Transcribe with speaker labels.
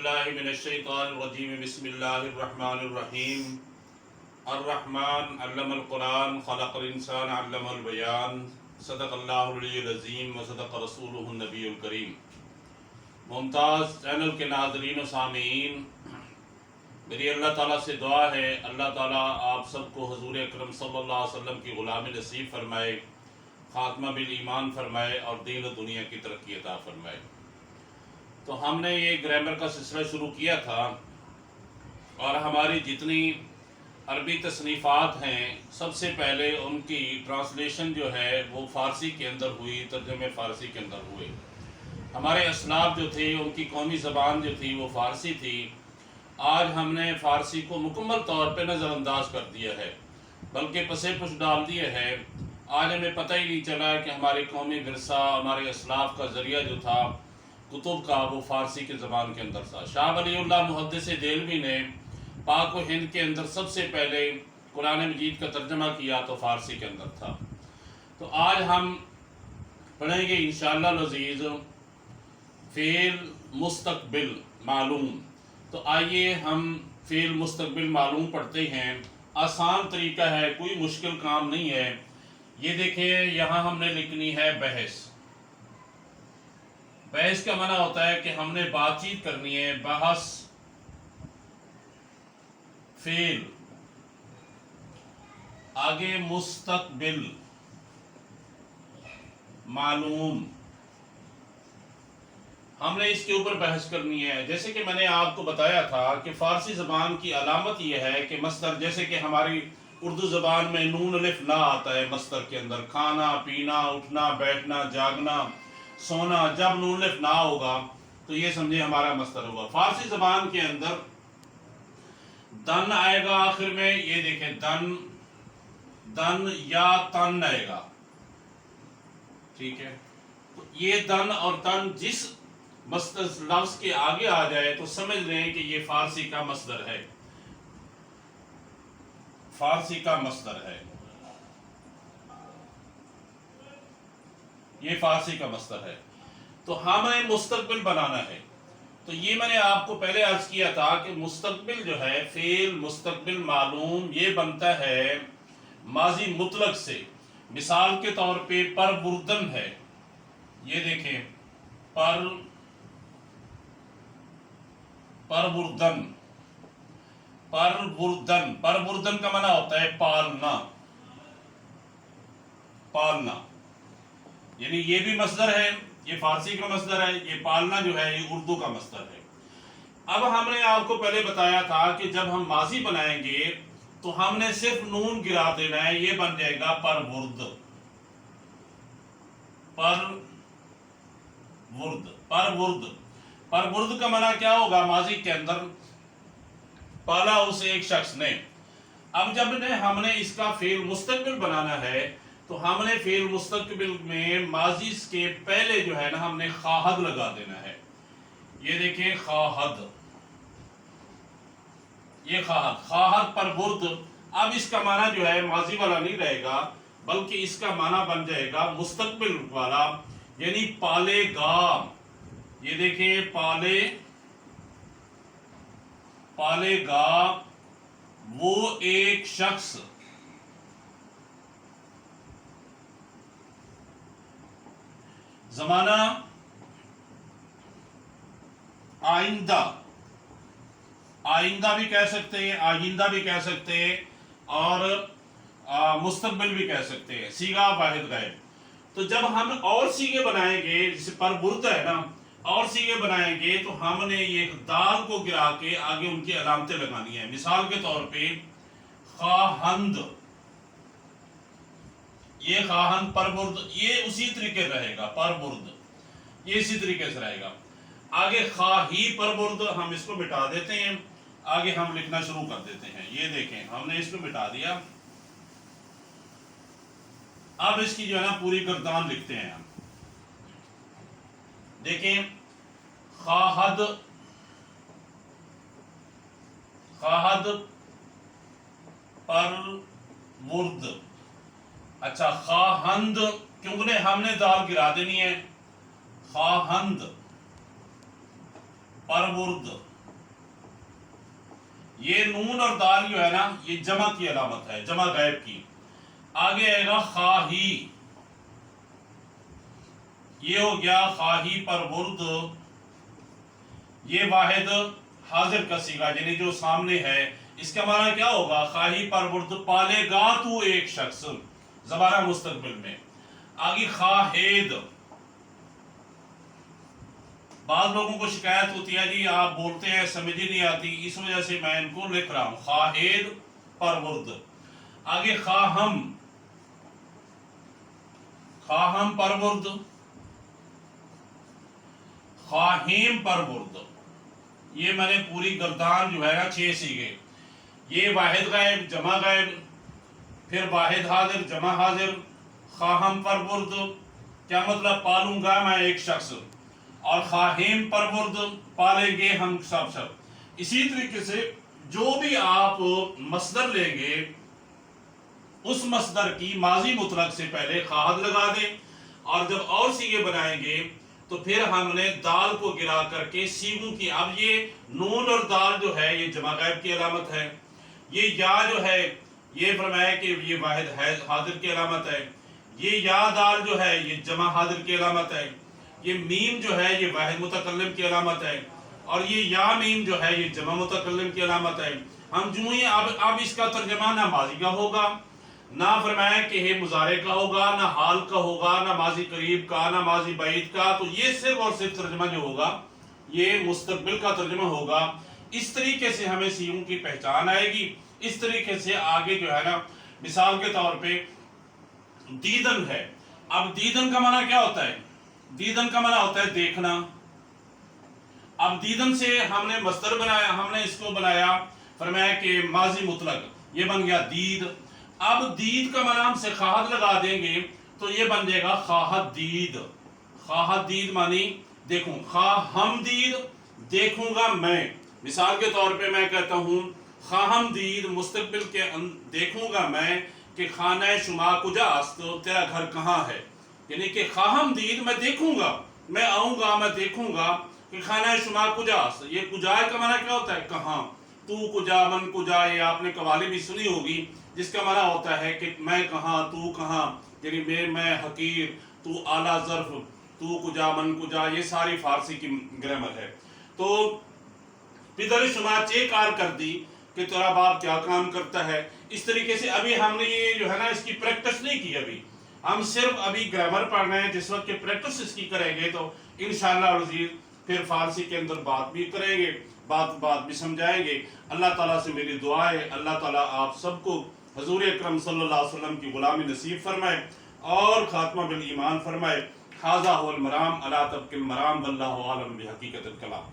Speaker 1: باللہ من الشیطان الرجیم بسم اللہ الرحمن الرحیم الرحمن علم القرآن خلق الانسان علم البیان صدق اللہ العلی العظیم وصدق رسولہ النبی الکریم۔ ممتاز چینل کے ناظرین و سامعین، میری اللہ تعالیٰ سے دعا ہے اللہ تعالیٰ آپ سب کو حضور اکرم صلی اللہ علیہ وسلم کی غلامی نصیب فرمائے، خاتمہ بالایمان فرمائے اور دین و دنیا کی ترقی عطا فرمائے۔ تو ہم نے یہ گرامر کا سلسلہ شروع کیا تھا اور ہماری جتنی عربی تصنیفات ہیں سب سے پہلے ان کی ٹرانسلیشن جو ہے وہ فارسی کے اندر ہوئی، ترجمے فارسی کے اندر ہوئے۔ ہمارے اسلاف جو تھے ان کی قومی زبان جو تھی وہ فارسی تھی۔ آج ہم نے فارسی کو مکمل طور پہ نظر انداز کر دیا ہے، بلکہ پسے پش ڈال دیے ہے۔ آج ہمیں پتہ ہی نہیں چلا کہ ہماری قومی ورثہ، ہمارے اسلاف کا ذریعہ جو تھا کتب کا، وہ فارسی کے زبان کے اندر تھا۔ شاہ ولی اللہ محدث دہلوی نے پاک و ہند کے اندر سب سے پہلے قرآن مجید کا ترجمہ کیا تو فارسی کے اندر تھا۔ تو آج ہم پڑھیں گے انشاءاللہ العزیز فعل مستقبل معلوم۔ تو آئیے ہم فعل مستقبل معلوم پڑھتے ہیں۔ آسان طریقہ ہے، کوئی مشکل کام نہیں ہے۔ یہ دیکھیں یہاں ہم نے لکھنی ہے بحث۔ بحث کا معنی ہوتا ہے کہ ہم نے بات چیت کرنی ہے، بحث فعل، آگے مستقبل معلوم، ہم نے اس کے اوپر بحث کرنی ہے۔ جیسے کہ میں نے آپ کو بتایا تھا کہ فارسی زبان کی علامت یہ ہے کہ مصدر، جیسے کہ ہماری اردو زبان میں نون الف لا آتا ہے مصدر کے اندر، کھانا پینا اٹھنا بیٹھنا جاگنا سونا، جب نون الف لا ہوگا تو یہ سمجھے ہمارا مصدر ہوگا۔ فارسی زبان کے اندر دن آئے گا آخر میں، یہ دیکھیں دن، دن یا تن آئے گا، ٹھیک ہے۔ تو یہ دن اور تن جس مصدر لفظ کے آگے آ جائے تو سمجھ لیں کہ یہ فارسی کا مصدر ہے، فارسی کا مصدر ہے، یہ فارسی کا مصدر ہے۔ تو ہمیں مستقبل بنانا ہے۔ تو یہ میں نے آپ کو پہلے عرض کیا تھا کہ مستقبل جو ہے فعل مستقبل معلوم یہ بنتا ہے ماضی مطلق سے۔ مثال کے طور پہ پروردن ہے، یہ دیکھیں پروردن، پروردن، پروردن کا معنی ہوتا ہے پالنا، پالنا، یعنی یہ بھی مصدر ہے، یہ فارسی کا مصدر ہے، یہ پالنا جو ہے یہ اردو کا مصدر ہے۔ اب ہم نے آپ کو پہلے بتایا تھا کہ جب ہم ماضی بنائیں گے تو ہم نے صرف نون گرا دینا ہے، یہ بن جائے گا پرورد، پرورد، پرورد، پرورد کا معنی کیا ہوگا؟ ماضی کے اندر پالا اسے ایک شخص نے۔ اب جب ہم نے اس کا فعل مستقبل بنانا ہے تو ہم نے فعل مستقبل میں ماضی کے پہلے جو ہے نا ہم نے خواہد لگا دینا ہے، یہ دیکھیں خواہد، یہ خواہد، خواہد پرورد۔ اب اس کا معنی جو ہے ماضی والا نہیں رہے گا بلکہ اس کا معنی بن جائے گا مستقبل والا، یعنی پالے گا، یہ دیکھیں پالے، پالے گا وہ ایک شخص، زمانہ آئندہ، آئندہ بھی کہہ سکتے ہیں، آئندہ بھی کہہ سکتے ہیں اور مستقبل بھی کہہ سکتے ہیں، صیغہ واحد غائب۔ تو جب ہم اور صیغے بنائیں گے، جسے پرورد ہے نا، اور صیغے بنائیں گے تو ہم نے یہ دال کو گرا کے آگے ان کی علامتیں لگانی ہیں۔ مثال کے طور پہ خواہند، یہ خواہند پرورد، یہ اسی طریقے سے رہے گا، پرورد یہ اسی طریقے سے رہے گا۔ آگے خواہی پرورد، ہم اس کو مٹا دیتے ہیں، آگے ہم لکھنا شروع کر دیتے ہیں۔ یہ دیکھیں ہم نے اس کو مٹا دیا، اب اس کی جو ہے نا پوری گردان لکھتے ہیں ہم۔ دیکھیں خواہد، خواہد پرورد، اچھا خواہند، کیونکہ ہم نے دال گرا دینی ہے، خواہند پرورد، یہ نون اور دال جو ہے نا یہ جمع کی علامت ہے، جمع غائب کی. آگے آئے گا خواہی، یہ ہو گیا خواہی پر ورد، یہ واحد حاضر کا صیغہ یعنی جو سامنے ہے. اس کا معنی کیا ہوگا؟ خواہی پر ورد پالے گا تو ایک شخص، زمانہ مستقبل میں. آگے خواہید، بعض لوگوں کو شکایت ہوتی ہے جی آپ بولتے ہیں سمجھ ہی نہیں آتی، اس وجہ سے میں ان کو لکھ رہا ہوں. خواہید پر ورد. آگے خواہم، خواہم پر ورد، خواہیم پر ورد. یہ میں نے پوری گردان جو ہے نا 6 صیغے، یہ واحد غائب، جمع غائب، پھر واحد حاضر، جمع حاضر، خواہم پر ورد کیا مطلب؟ پالوں گا میں ایک شخص، اور خواہیم پر ورد پالیں گے ہم سب. اسی طریقے سے جو بھی آپ مصدر لیں گے اس مصدر کی ماضی مطلق سے پہلے خواہد لگا دیں، اور جب اور صیغے بنائیں گے تو پھر ہم نے دال کو گرا کر کے صیغوں کی، اب یہ نون اور دال جو ہے یہ جمع غائب کی علامت ہے، یہ یا جو ہے یہ فرمایا کہ یہ واحد حاضر کی علامت ہے، یہ یا دال جو ہے یہ جمع حاضر کی علامت ہے، یہ میم جو ہے یہ واحد متکلم کی علامت ہے، اور یہ یا میم جو ہے یہ جمع متکلم کی علامت ہے. ہم جو ہی اب اس کا ترجمہ نہ ماضی کا ہوگا، نہ فرمایا کہ یہ مضارع کا ہوگا، نہ حال کا ہوگا، نہ ماضی قریب کا، نہ ماضی بعید کا، تو یہ صرف اور صرف ترجمہ جو ہوگا یہ مستقبل کا ترجمہ ہوگا. اس طریقے سے ہمیں صیغوں کی پہچان آئے گی. اس طریقے سے آگے جو ہے نا مثال کے طور پہ دیدن ہے. اب دیدن کا معنی کیا ہوتا ہے؟ دیدن کا معنی ہوتا ہے دیکھنا. اب دیدن سے ہم نے مصدر بنایا، ہم نے اس کو بنایا فرمایا کہ ماضی مطلق، یہ بن گیا دید. اب دید کا معنی ہم سے خواہد لگا دیں گے تو یہ بن جائے گا خواہد دید. خواہد دید معنی دیکھوں، خواہم دید دیکھوں گا میں. مثال کے طور پہ میں کہتا ہوں خواہم دید مستقبل کے دیکھوں گا میں کہ خانہ شما کجا است، تیرا گھر کہاں ہے. یعنی کہ خواہم دید میں دیکھوں گا، میں آؤں گا، میں دیکھوں گا کہ خانہ شما کجا است. یہ کجا کا معنی کیا ہوتا ہے؟ کہاں. تو کجا، من کجا، یہ آپ نے قوالی بھی سنی ہوگی جس کا معنی ہوتا ہے کہ میں کہاں، تو کہاں، یعنی میں حقیر، تو اعلیٰ ظرف، تو کجا، من کجا، یہ ساری فارسی کی گرامر ہے. تو پدر شما چے کار کر دی کہ تیرا باپ کیا کام کرتا ہے. اس طریقے سے ابھی ہم نے یہ جو ہے نا اس کی پریکٹس نہیں کی، ابھی ہم صرف ابھی گرامر پڑھ رہے ہیں. جس وقت کہ پریکٹس اس کی کریں گے تو انشاءاللہ العزیز پھر فارسی کے اندر بات بھی کریں گے، بات بھی سمجھائیں گے. اللہ تعالیٰ سے میری دعا ہے اللہ تعالیٰ آپ سب کو حضور اکرم صلی اللہ علیہ وسلم کی غلامی نصیب فرمائے اور خاتمہ بالایمان فرمائے. ھذا ھو المرام الا تبقی المرام واللہ اعلم بحقیقت الکلام.